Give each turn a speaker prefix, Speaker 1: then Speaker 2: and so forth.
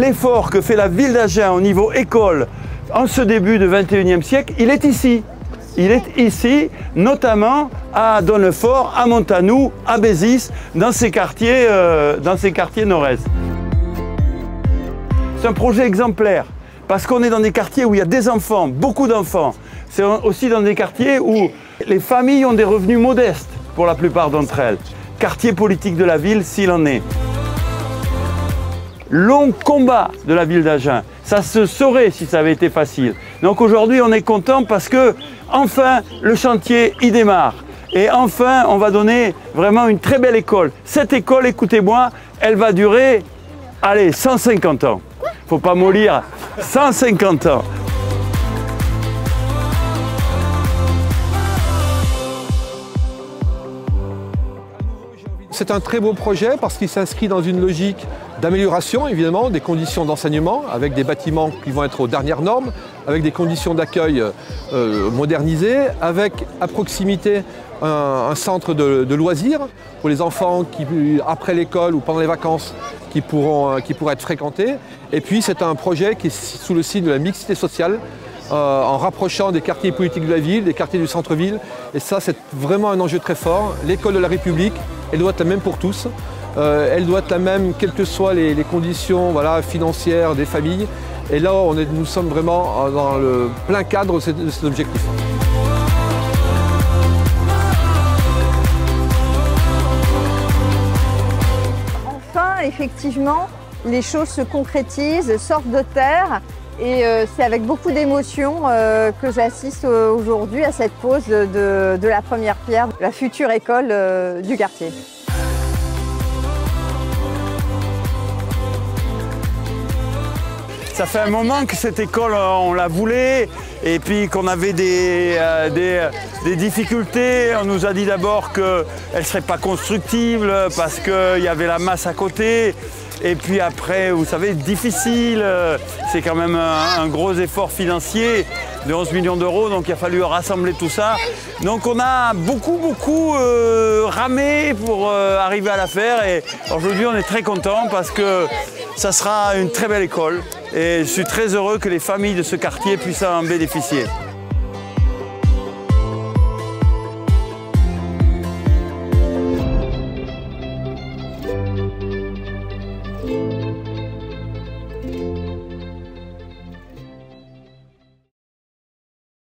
Speaker 1: l'effort que fait la ville d'Agen au niveau école en ce début du XXIe siècle, il est ici. Il est ici, notamment à Donnefort, à Montanou, à Bézis, dans ces quartiers nord-est. C'est un projet exemplaire, parce qu'on est dans des quartiers où il y a des enfants, beaucoup d'enfants. C'est aussi dans des quartiers où les familles ont des revenus modestes, pour la plupart d'entre elles. Quartier politique de la ville, s'il en est. Long combat de la ville d'Agen. Ça se saurait si ça avait été facile. Donc aujourd'hui, on est content parce que, enfin, le chantier, il démarre. Et enfin, on va donner vraiment une très belle école. Cette école, écoutez-moi, elle va durer, allez, 150 ans. Faut pas mollir, 150 ans.
Speaker 2: C'est un très beau projet parce qu'il s'inscrit dans une logique d'amélioration, évidemment, des conditions d'enseignement, avec des bâtiments qui vont être aux dernières normes, avec des conditions d'accueil modernisées, avec à proximité un centre de loisirs pour les enfants qui, après l'école ou pendant les vacances, qui pourraient être fréquentés. Et puis c'est un projet qui est sous le signe de la mixité sociale, en rapprochant des quartiers politiques de la ville, des quartiers du centre-ville. Et ça, c'est vraiment un enjeu très fort. L'école de la République, elle doit être la même pour tous. Elle doit être la même, quelles que soient les conditions financières des familles. Et là, nous sommes vraiment dans le plein cadre de cet objectif.
Speaker 3: Enfin, effectivement, les choses se concrétisent, sortent de terre. Et c'est avec beaucoup d'émotion que j'assiste aujourd'hui à cette pose de la première pierre de la future école du quartier.
Speaker 1: Ça fait un moment que cette école, on la voulait, et puis qu'on avait des difficultés. On nous a dit d'abord qu'elle ne serait pas constructible parce qu'il y avait la masse à côté. Et puis après, vous savez, difficile, c'est quand même un gros effort financier de 11 millions d'euros, donc il a fallu rassembler tout ça. Donc on a beaucoup ramé pour arriver à la faire, et aujourd'hui on est très content parce que ça sera une très belle école et je suis très heureux que les familles de ce quartier puissent en bénéficier.
Speaker 4: Thank you.